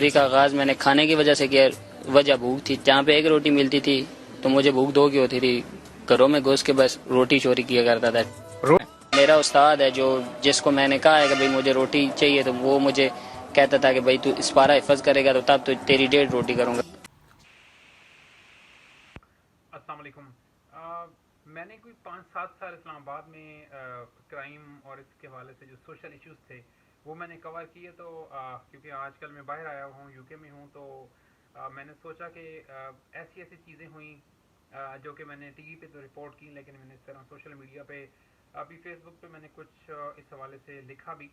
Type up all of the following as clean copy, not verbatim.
चोरी का आगाज़ मैंने खाने की वजह से किया। वजह भूख थी, जहाँ पे एक रोटी मिलती थी तो मुझे भूख दो की होती थी। घरों में घुस के बस रोटी चोरी किया करता था। मेरा उस्ताद है जो जिसको मैंने कहा है कि भाई मुझे रोटी चाहिए, तो वो मुझे कहता था कि भाई तू इस पारा हिफज करेगा तो तब तो तेरी 1.5 रोटी करूँगा। अस्सलाम वालेकुम। मैंने कोई 5-7 साल इस्लामाबाद में क्राइम और इसके हवाले से जो सोशल इश्यूज थे वो मैंने कवर किए। तो क्योंकि आजकल मैं बाहर आया हूँ, यूके में हूँ, तो मैंने सोचा कि ऐसी ऐसी चीज़ें हुई जो कि मैंने टीवी पे तो रिपोर्ट की, लेकिन मैंने इस तरह सोशल मीडिया पे अभी फेसबुक पे मैंने कुछ इस हवाले से लिखा भी।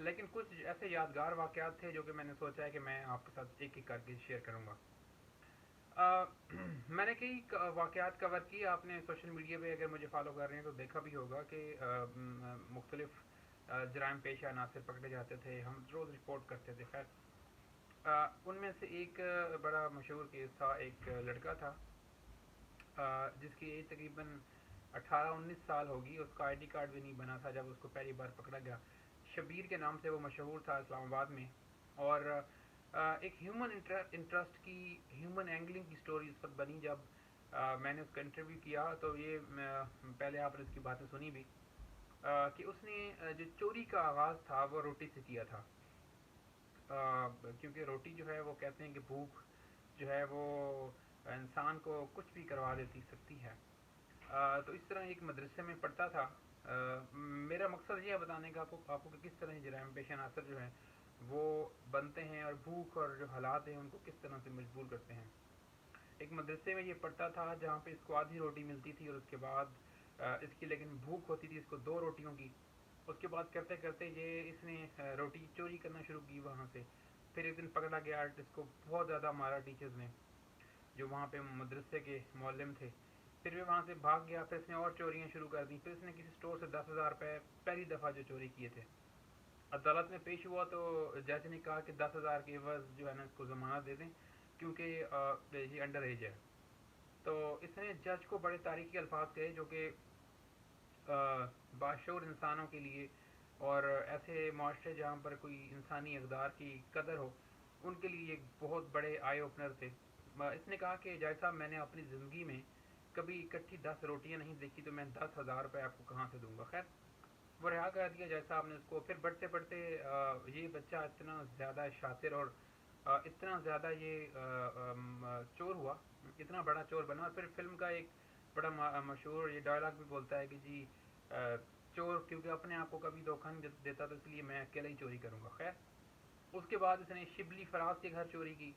लेकिन कुछ ऐसे यादगार वाक़यात थे जो कि मैंने सोचा है कि मैं आपके साथ एक एक करके शेयर करूँगा। अ, मैंने कई वाक़यात कवर किए। आपने सोशल मीडिया पे अगर मुझे फॉलो कर रहे हैं तो देखा भी होगा कि मुख्तलिफ जराइम पेशा अनासर पकड़े जाते थे, हम रोज़ रिपोर्ट करते थे। खैर, उनमें से एक बड़ा मशहूर केस था। एक लड़का था जिसकी एज तकरीबन 18-19 साल होगी। उसका आईडी कार्ड भी नहीं बना था जब उसको पहली बार पकड़ा गया। शबीर के नाम से वो मशहूर था इस्लामाबाद में। और एक ह्यूमन इंटरेस्ट की, ह्यूमन एंगलिंग की स्टोरी इस वक्त बनी जब मैंने उसका इंटरव्यू किया। तो ये पहले आपने उसकी बातें सुनी भी कि उसने जो चोरी का आगाज़ था वो रोटी से किया था। क्योंकि रोटी जो है वो कहते हैं कि भूख जो है वो इंसान को कुछ भी करवा देती सकती है। तो इस तरह एक मदरसे में पढ़ता था। मेरा मकसद ये है बताने का आपको कि किस तरह जराइम पेश अनासर जो हैं वो बनते हैं और भूख और जो हालात हैं उनको किस तरह से मजबूर करते हैं। एक मदरसे में ये पढ़ता था जहाँ पे इसको आधी रोटी मिलती थी और उसके बाद इसकी लेकिन भूख होती थी इसको 2 रोटियों की। उसके बाद करते करते ये इसने रोटी चोरी करना शुरू की वहाँ से। फिर एक दिन पकड़ा गया, इसको बहुत ज़्यादा मारा टीचर्स ने जो वहाँ पे मदरसे के मौलम थे। फिर वे वहाँ से भाग गया। फिर इसने और चोरियाँ शुरू कर दी। फिर इसने किसी स्टोर से 10,000 रुपये पहली दफ़ा जो चोरी किए थे, अदालत में पेश हुआ तो जज ने कहा कि 10,000 के एवज जो है ना इसको ज़मानत दे दें क्योंकि ये अंडर एज है। तो इसने जज को बड़े तारीखी अल्फाज कहे जो कि बाशऊर इंसानों के लिए और ऐसे माशरे जहाँ पर कोई इंसानी अकदार की कदर हो उनके लिए एक बहुत बड़े आई ओपनर थे। इसने कहा कि जज साहब, मैंने अपनी ज़िंदगी में कभी इकट्ठी 10 रोटियाँ नहीं देखी, तो मैं 10,000 रुपये आपको कहाँ से दूंगा। खैर, वो रिहा कर दिया जज साहब ने उसको। फिर बढ़ते बढ़ते ये बच्चा इतना ज़्यादा शातिर और इतना ज़्यादा ये चोर हुआ, इतना बड़ा चोर बना। और फिर फिल्म का एक बड़ा मशहूर ये डायलॉग भी बोलता है कि जी चोर क्योंकि अपने आप को कभी धोखा नहीं देता, तो इसलिए मैं अकेला ही चोरी करूँगा। खैर, उसके बाद इसने शिबली फराज के घर चोरी की,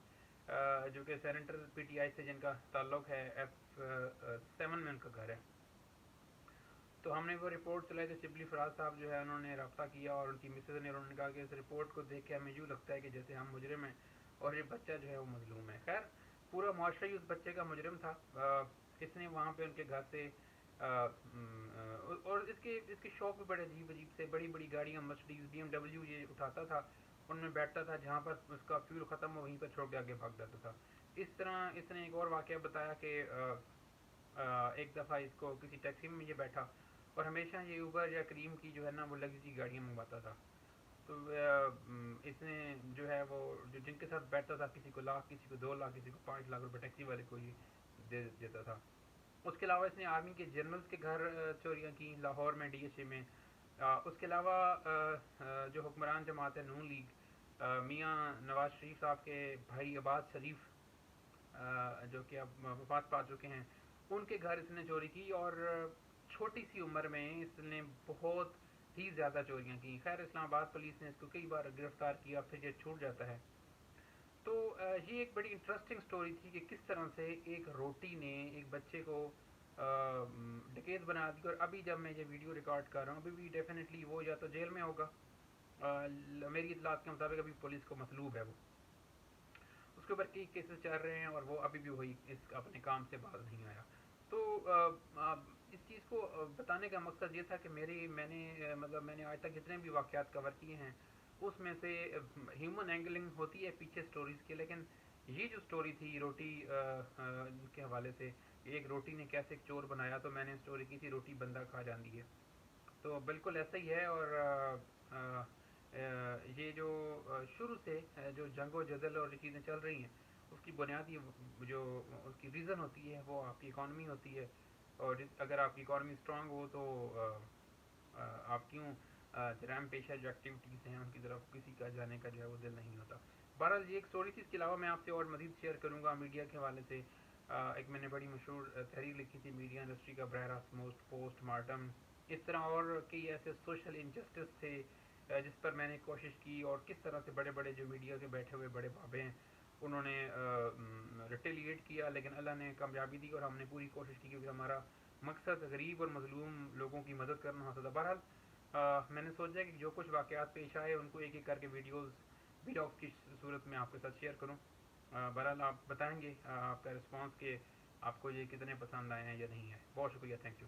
जो कि सेनेटर पीटीआई से जिनका ताल्लुक है, F7 में उनका घर है। तो हमने वो रिपोर्ट चलाई। तो शिबली फराज साहब जो है उन्होंने रब्ता किया और उनकी मिसेज ने, उन्होंने कहा कि इस रिपोर्ट को देख के हमें यूँ लगता है कि जैसे हम मुजरिम हैं और ये बच्चा जो है वो मजलूम है। खैर, पूरा मुआशरा ही उस बच्चे का मुजरिम था। इसने वहाँ पे उनके घर से और इसके इसके शौक भी बड़े अजीब अजीब से, बड़ी बड़ी गाड़ियाँ, मर्सिडीज, BMW ये उठाता था, उनमें बैठता था, जहाँ पर उसका फ्यूल ख़त्म हो वहीं पर छोड़ के आगे भाग जाता था। इस तरह इसने एक और वाक़या बताया कि एक दफ़ा इसको किसी टैक्सी में ये बैठा और हमेशा ये उबर या क्रीम की जो है ना वो लग्जरी गाड़ियाँ मंगवाता था। तो इसने जो है वो जो जिनके साथ बैठता था, किसी को लाख, किसी को 2 लाख, किसी को 5 लाख रुपए टैक्सी वाले को ये दे देता था। उसके अलावा इसने आर्मी के जनरल्स के घर चोरियाँ की, लाहौर में DHA में। उसके अलावा जो हुक्मरान जमात है नून लीग, मियाँ नवाज शरीफ साहब के भाई अब्बास शरीफ, जो कि अब वफात पा चुके हैं, उनके घर इसने चोरी की। और छोटी सी उम्र में इसने बहुत ही ज़्यादा चोरियाँ की। खैर, इस्लामाबाद पुलिस ने इसको कई बार गिरफ्तार किया, फिर ये छूट जाता है। तो ये एक बड़ी इंटरेस्टिंग स्टोरी थी कि किस तरह से एक रोटी ने एक बच्चे को डकैत बना दी। और अभी जब मैं ये वीडियो रिकॉर्ड कर रहा हूँ, अभी भी डेफिनेटली वो या तो जेल में होगा, मेरी इतलात के मुताबिक अभी पुलिस को मतलूब है वो, उसके ऊपर कई केसेस चल रहे हैं और वो अभी भी वही इस अपने काम से बाज नहीं आया। तो इस चीज़ को बताने का मकसद ये था कि मतलब मैंने आज तक जितने भी वाक़यात कवर किए हैं उसमें से ह्यूमन एंगलिंग होती है पीछे स्टोरीज़ के, लेकिन ये जो स्टोरी थी रोटी के हवाले से, एक रोटी ने कैसे एक चोर बनाया, तो मैंने स्टोरी की थी रोटी बंदा खा जाती है। तो बिल्कुल ऐसा ही है। और یہ جو شروع سے جو جنگ و جدل اور یہ چیزیں چل رہی ہیں اس کی بنیادی جو اس کی ریزن ہوتی ہے وہ آپ کی اکانومی ہوتی ہے، اور اگر آپ کی اکانومی اسٹرانگ ہو تو آپ کیوں جرائم پیشہ جو ایکٹیویٹیز ہیں ان کی طرف کسی کا جانے کا جو ہے وہ دل نہیں ہوتا۔ بہرحال یہ ایک اسٹوری تھی، اس کے علاوہ میں آپ سے اور مزید شیئر کروں گا میڈیا کے حوالے سے۔ ایک میں نے بڑی مشہور تحریر لکھی تھی میڈیا انڈسٹری کا براہ راست پوسٹ مارٹم، اس طرح اور کئی ایسے سوشل انجسٹس تھے جس پر میں نے کوشش کی، اور کس طرح سے بڑے بڑے جو میڈیا کے بیٹھے ہوئے بڑے بابے ہیں انہوں نے ریٹیلیٹ کیا، لیکن اللہ نے کامیابی دی اور ہم نے پوری کوشش کی، کیونکہ ہمارا مقصد غریب اور مظلوم لوگوں کی مدد کرنا ہوتا تھا۔ بہرحال میں نے سوچا کہ جو کچھ واقعات پیش آئے ان کو ایک ایک کر کے ویڈیوز ولاگ کی صورت میں آپ کے ساتھ شیئر کروں۔ بہرحال آپ بتائیں گے آپ کا رسپانس کہ آپ کو یہ کتنے پسند آئے ہیں یا نہیں ہے۔ بہت شکریہ، تھینک یو۔